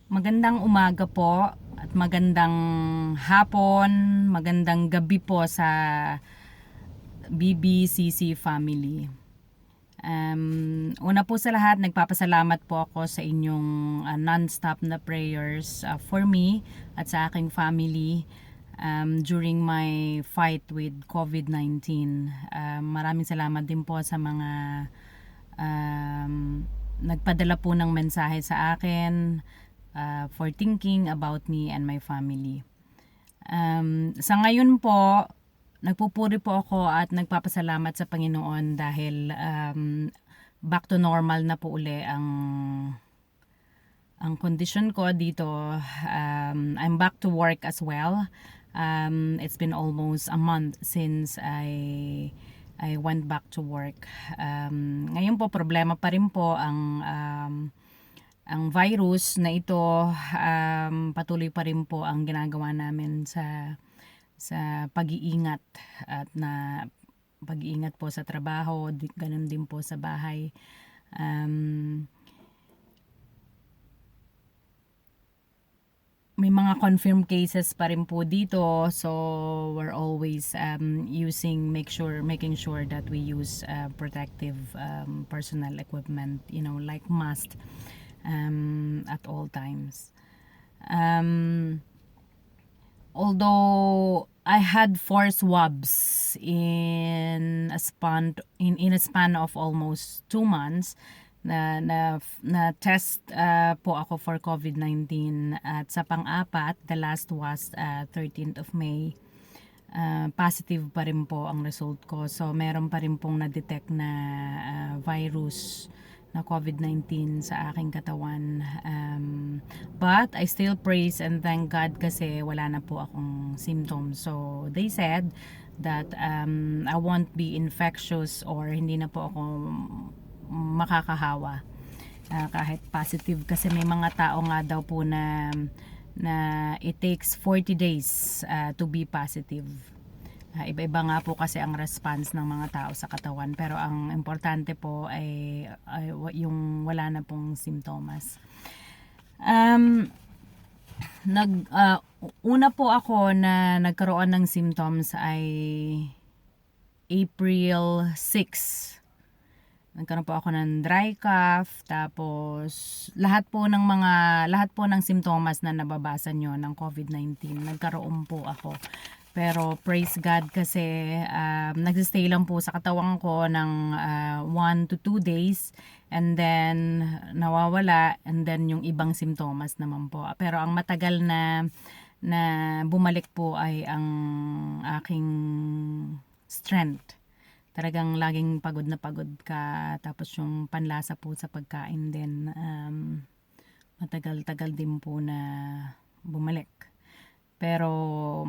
Magandang umaga po at magandang hapon, magandang gabi po sa BBCC family. Una po sa lahat, nagpapasalamat po ako sa inyong non-stop na prayers for me at sa aking family during my fight with COVID-19. Maraming salamat din po sa mga nagpadala po ng mensahe sa akin for thinking about me and my family. Sa ngayon po, nagpupuri po ako at nagpapasalamat sa Panginoon dahil back to normal na po uli ang condition ko dito. I'm back to work as well. It's been almost a month since I went back to work. Ngayon po problema pa rin po ang virus na ito. Patuloy pa rin po ang ginagawa namin sa pag-iingat at na pag-iingat po sa trabaho, ganun din po sa bahay. May mga confirmed cases pa rin po dito, so we're always making sure that we use protective personal equipment, like mask at all times. Although I had 4 swabs in a span of almost 2 months, na test po ako for COVID-19 at sa pang-apat, the last was 13th of May. Positive pa rin po ang result ko, so meron pa rin pong na-detect na virus na COVID-19 sa aking katawan, but I still praise and thank God kasi wala na po akong symptoms. So they said that I won't be infectious or hindi na po ako makakahawa kahit positive, kasi may mga tao nga daw po na it takes 40 days to be positive. Iba-iba nga po kasi ang response ng mga tao sa katawan, pero ang importante po ay yung wala na pong simptomas. Una po ako na nagkaroon ng symptoms ay April 6. Nagkaroon po ako ng dry cough, tapos lahat po ng simptomas na nababasa nyo ng COVID-19, nagkaroon po ako. Pero praise God kasi nagsistay lang po sa katawan ko ng 1 to 2 days, and then nawawala, and then yung ibang simptomas naman po. Pero ang matagal na bumalik po ay ang aking strength. Talagang laging pagod na pagod ka, tapos yung panlasa po sa pagkain din matagal-tagal din po na bumalik. Pero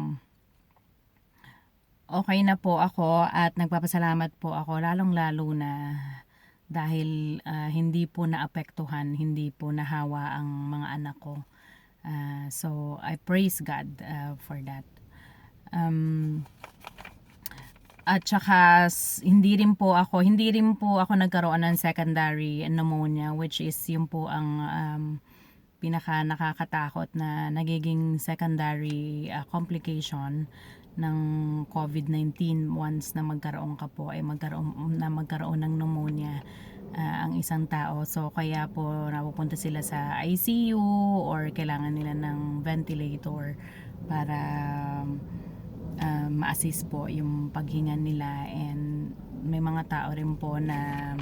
okay na po ako at nagpapasalamat po ako, lalong-lalo na dahil hindi po naapektuhan, hindi po nahawa ang mga anak ko. So I praise God for that. At saka hindi rin po ako nagkaroon ng secondary pneumonia, which is yung po ang pinaka nakakatakot na nagiging secondary complication ng COVID-19 once na magkaroon ka po ay magkaroon ng pneumonia ang isang tao. So kaya po napupunta sila sa ICU or kailangan nila ng ventilator para ma-assist po yung paghinga nila, and may mga tao rin po na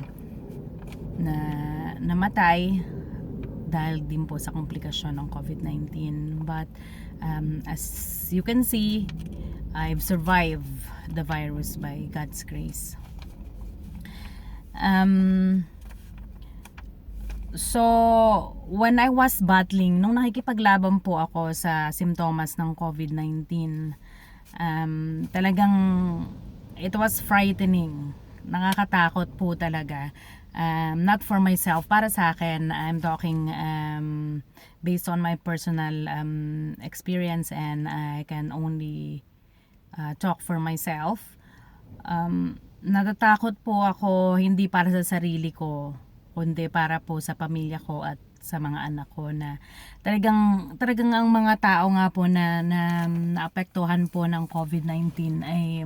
namatay dahil din po sa komplikasyon ng COVID-19. But as you can see, I've survived the virus by God's grace. So when I was battling, nung nakikipaglaban po ako sa simptomas ng COVID-19, talagang it was frightening, nakakatakot po talaga. Not for myself, para sa akin, I'm talking based on my personal experience, and I can only talk for myself. Natatakot po ako, hindi para sa sarili ko, kundi para po sa pamilya ko at sa mga anak ko na talagang ang mga tao nga po na naapektuhan po ng COVID-19 ay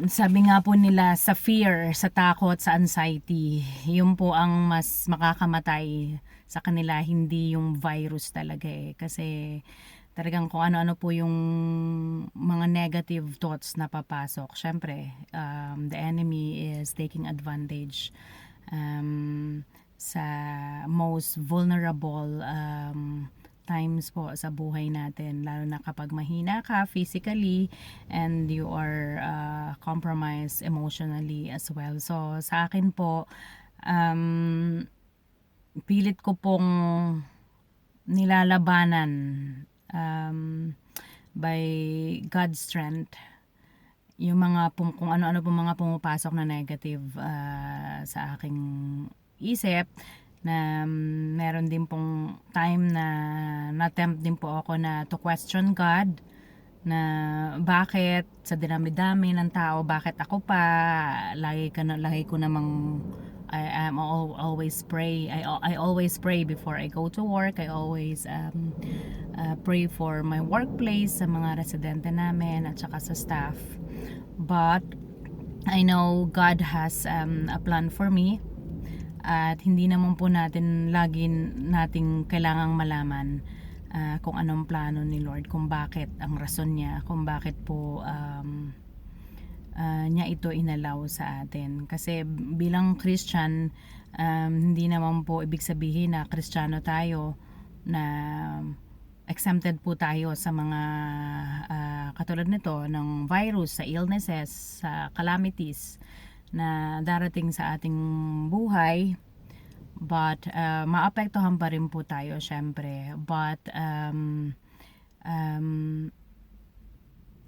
sabi nga po nila sa fear, sa takot, sa anxiety, yun po ang mas makakamatay sa kanila, hindi yung virus talaga kasi talagang kung ano-ano po yung mga negative thoughts na papasok. Syempre, the enemy is taking advantage sa most vulnerable times po sa buhay natin, lalo na kapag mahina ka physically and you are compromised emotionally as well. So sa akin po, pilit ko pong nilalabanan by God's strength yung mga kung ano-ano po mga pumapasok na negative sa aking isip, na meron din pong time na na-tempt din po ako na to question God, na bakit sa dinami-dami ng tao, bakit ako pa, lagi ko namang I always pray. I always pray before I go to work. I always pray for my workplace, sa mga residente namin at saka sa staff. But I know God has a plan for me, at hindi naman po natin nating kailangang malaman kung anong plano ni Lord, kung bakit, ang rason niya, kung bakit po niya ito inalaw sa atin. Kasi bilang Christian, hindi naman po ibig sabihin na Kristiyano tayo na exempted po tayo sa mga katulad nito ng virus, sa illnesses, sa calamities na darating sa ating buhay. But maapektuhan pa rin po tayo syempre. But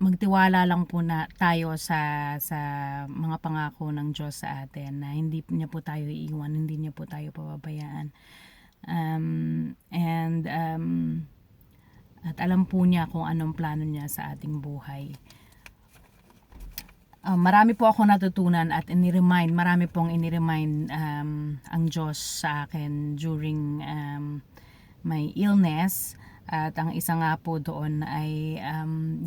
magtiwala lang po na tayo sa mga pangako ng Diyos sa atin, na hindi niya po tayo iiwan, hindi niya po tayo pababayaan. At alam po niya kung anong plano niya sa ating buhay. Marami po ako natutunan at marami pong iniremind ang Diyos sa akin during my illness. At ang isa nga po doon ay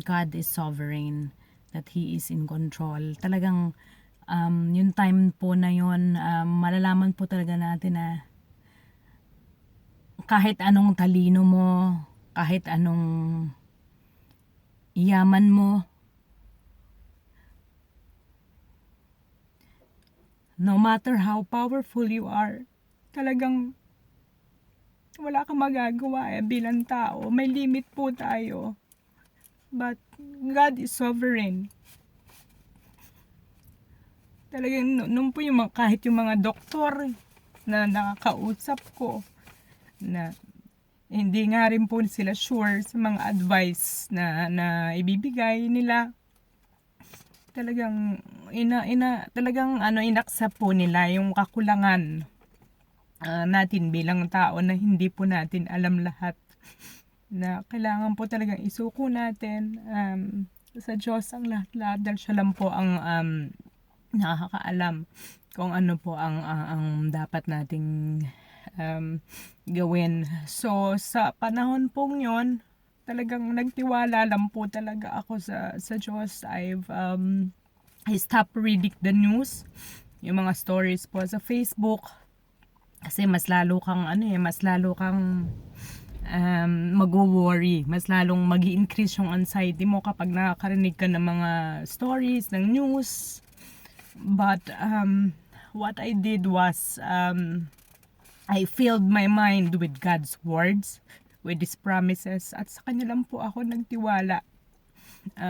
God is sovereign, that He is in control. Talagang yung time po na yun, malalaman po talaga natin na kahit anong talino mo, kahit anong yaman mo, no matter how powerful you are, talagang wala kang magagawa bilang tao. May limit po tayo. But God is sovereign. Talagang nung po kahit yung mga doktor na nakakausap ko, na hindi nga rin po sila sure sa mga advice na ibibigay nila. Talagang inaccept po nila yung kakulangan natin bilang tao, na hindi po natin alam lahat, na kailangan po talagang isuko natin sa Diyos ang lahat-lahat, dahil siya lang po ang nakakaalam kung ano po ang dapat nating gawin. So sa panahon pong yon, talagang nagtiwala lang po talaga ako sa Diyos. I stopped reading the news, yung mga stories po sa Facebook, kasi mas lalo kang mag-worry, mas lalong mag-i-increase yung anxiety mo kapag nakakarinig ka ng mga stories ng news. But what I did was I filled my mind with God's words, with His promises, at sa Kanya lang po ako nagtiwala.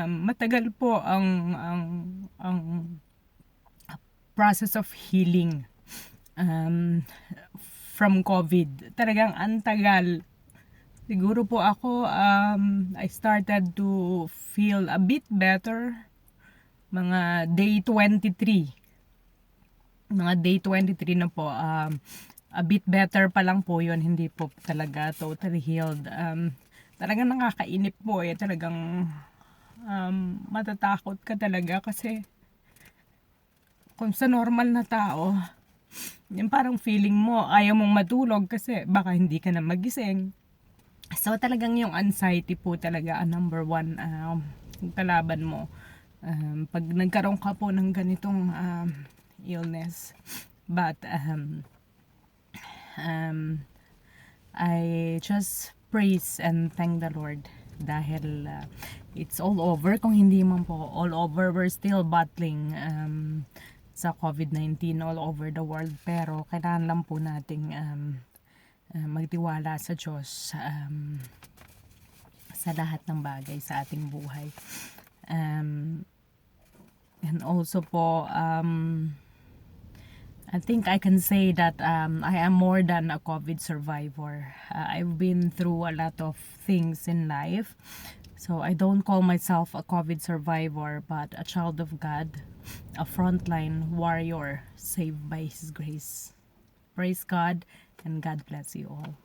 Matagal po ang process of healing from COVID. Talagang antagal. Siguro po ako, I started to feel a bit better mga day 23. Mga day 23 na po. A bit better pa lang po yun. Hindi po talaga totally healed. Talagang nakakainip po Talagang matatakot ka talaga, kasi kung sa normal na tao, Yung parang feeling mo, ayaw mong matulog kasi baka hindi ka na magising. So talagang yung anxiety po talaga ang number one kalaban mo. Pag nagkaroon ka po ng ganitong illness. But I just praise and thank the Lord dahil it's all over. Kung hindi man po all over, we're still battling sa COVID-19 all over the world. Pero kailangan lang po nating magtiwala sa Diyos sa lahat ng bagay sa ating buhay. And also po, I think I can say that I am more than a COVID survivor. I've been through a lot of things in life. So I don't call myself a COVID survivor, but a child of God, a frontline warrior saved by His grace. Praise God, and God bless you all.